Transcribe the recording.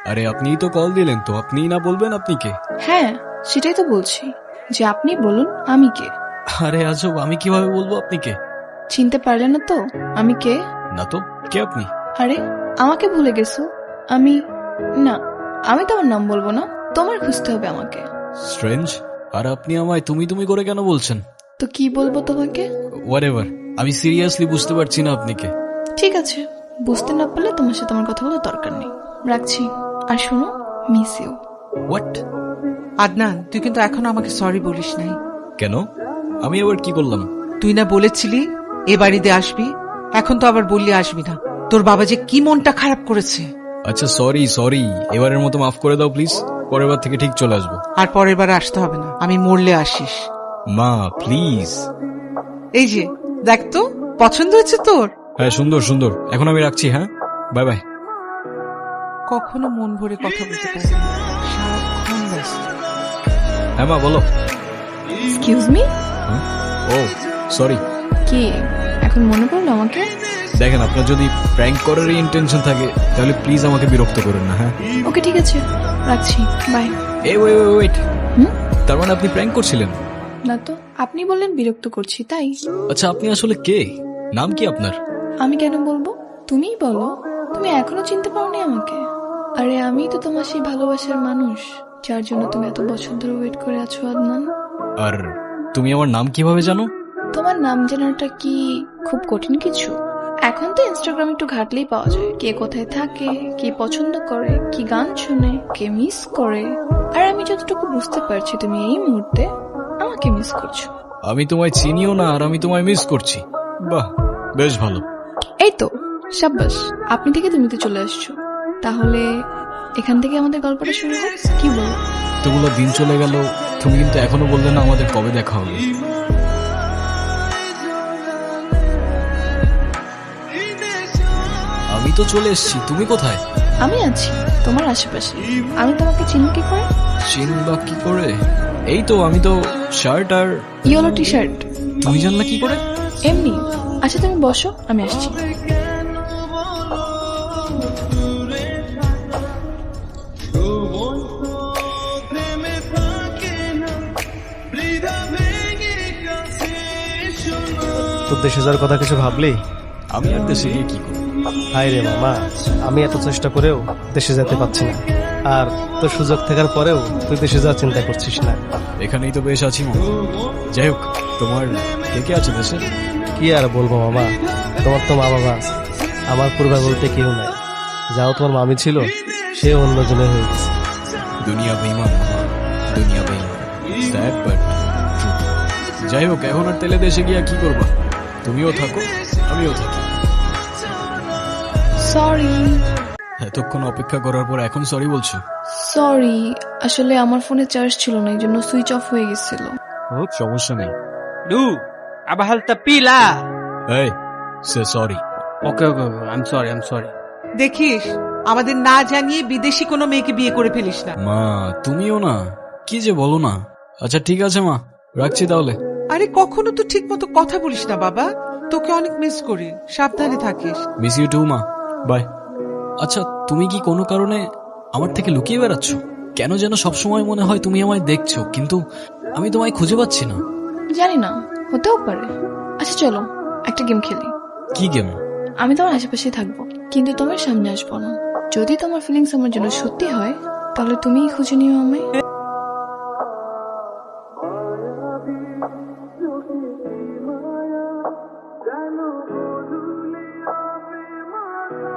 আরে আপনিই তো কল দিলেন, তো আপনিই না বলবেন আপনি কে? হ্যাঁ, সেটাই তো বলছি যে আপনি বলুন আমি কে। আরে আজব, আমি কিভাবে বলবো আপনি কে? চিনতে পারলে না তো আমি কে? না তো, কে আপনি? আরে আমাকে ভুলে গেছো? আমি না, আমি তোমার নাম বলবো না, তোমার খুঁজতে হবে আমাকে। স্ট্রেঞ্জ। আর আপনি আমায় তুমি তুমি করে কেন বলছেন? তো কি বলবো তোমাকে? হোয়াটএভার, আমি সিরিয়াসলি বুঝতে পারছি না আপনি কে। ঠিক আছে, বুঝতে না পারলে তোমার সাথে আমার কথা বলার দরকার নেই। রাখছি। আর শোনো, মিস ইউ। হোয়াট? আদনান, তুই কিন্তু এখনো আমাকে সরি বলিস নাই। কেন? আমি আবার কি করলাম? তুই না বলেছিলি এ বাড়িতে আসবি, এখন তো আবার বললি আসবি না। তোর বাবা যে কি মনটা খারাপ করেছে। আচ্ছা সরি সরি, এবারের মতো মাফ করে দাও প্লিজ। পরের বার থেকে ঠিক চলে আসবো। আর পরের বার আসতে হবে না, আমি মরলে আসিস। মা প্লিজ। এই যে দেখ তো, পছন্দ হয়েছে তোর? হ্যাঁ সুন্দর সুন্দর, এখন আমি রাখছি। হ্যাঁ, বাই বাই। কখনো মন ভরে কথা বলতে পারি না, সারাক্ষণ ব্যস্ত। হ্যাঁ মা বলো। Excuse me. ও সরি। কি এখন মনে পড়লো আমাকে? দেখেন, আপনার যদি প্র্যাঙ্ক করারই ইন্টেনশন থাকে তাহলে প্লিজ আমাকে বিরক্ত করেন না। হ্যাঁ ওকে ঠিক আছে, রাখছি, বাই। এই ওয়েট, হুম? তার মানে আপনি প্র্যাঙ্ক করছিলেন? না তো, আপনি বললেন বিরক্ত করছি তাই। আচ্ছা আপনি আসলে কে? নাম কি আপনার? আমি কেন বলবো? তুমিই বলো। তুমি এখনো চিনতে পারোনি আমাকে? আরে আমি তো তোমার সেই ভালোবাসার মানুষ, যার জন্য তুমি এত বছর ধরে ওয়েট করে আছো আদনান। আর তুমি আমার নাম কিভাবে জানো? তোমার নাম জানাটা কি খুব কঠিন কিছু? এখন তো ইনস্টাগ্রাম একটু ঘাটলেই পাওয়া যায় কে কোথায় থাকে, কে পছন্দ করে, কি গান শুনে, কে মিস করে। আর আমি যতটুকু বুঝতে পারছি তুমি এই মুহূর্তে আমাকে মিস করছো। আমি তোমায় চিনিও না আর আমি তোমায় মিস করছি? বাহ, বেশ ভালো। এই তো, সাব্বাস, আপনি থেকে তুমিতে চলে আসছো। তাহলে এখান থেকে আমাদের গল্পটা শুরু হোক, কি বলো? এতগুলো দিন চলে গেল, তুমি কিন্তু এখনো বললে না আমাদের কবে দেখা হবে। আমি তো চলে এসেছি, তুমি কোথায়? আমি আছি তোমার আশেপাশে। আমি তোমাকে চিনি কি করে? চিনবা কি করে? এই তো আমি তো শার্ট আর ইয়েলো টি শার্ট। তুমি জানলা কি করে? এমনি। আচ্ছা তুমি বসো, আমি আসছি। তোর দেশে যাওয়ার কথা কিছু ভাবলি? আমি আর দেশে গিয়ে কি করব? হাই রে মামা, আমি এত চেষ্টা করেও দেশে যেতে পারছি না। আর তোর সুযোগ থাকার পরেও তুই দেশে যাওয়ার চিন্তা করছিস না। এখানেই তো বেশ আছি মামা। যাই হোক, তোমার কে কে আছে দেশে? কি আর বলবো মামা, তোমার তো মা বাবা আছে, আমার পরিবার বলতে কেউ নাই। যাও তোমার মামি ছিল, সে অন্যজনের হয়ে গেছে। দুনিয়া বেইমান মামা, দুনিয়া বেইমান। Sad but true. যাই হোক, এখন আর তেলে দেশে গিয়ে কি করবা? তুমিও থাকো, আমিও থাকি। সরি। এতক্ষণ অপেক্ষা করার পর এখন সরি বলছো? সরি, আসলে আমার ফোনে চার্জ ছিল না, এই জন্য সুইচ অফ হয়ে গেছিল। হোক, সমস্যা নেই। Du, aber halt der Pila. এই say sorry. Okay, I'm sorry. দেখিস, আমাদের না জানিয়ে বিদেশি কোনো মেয়েকে বিয়ে করে ফেলিস না। মা তুমিও না, কি যে বলো না। আচ্ছা ঠিক আছে মা, রাখছি তাহলে। আরে কখনো তো ঠিক মতো কথা বলিস না বাবা, তোকে অনেক মিস করি, সাবধানে থাকিস। মিস ইউ টু মা, বাই। আচ্ছা তুমি কি কোনো কারণে আমার থেকে লুকিয়ে বেড়াচ্ছ? কেন যেন সবসময় মনে হয় তুমি আমায় দেখছো, কিন্তু আমি তোমায় খুঁজে পাচ্ছি না। জানি না, হতেও পারে। আচ্ছা চলো একটা গেম খেলি। কি গেম? আমি তোমার আশেপাশে থাকবো, কিন্তু তোমার সামনে আসবো না। যদি তোমার ফিলিংস আমার জন্য সত্যি হয়, তাহলে তুমিই খুঁজে নিও আমায়। জানো বদলে হবে মাথা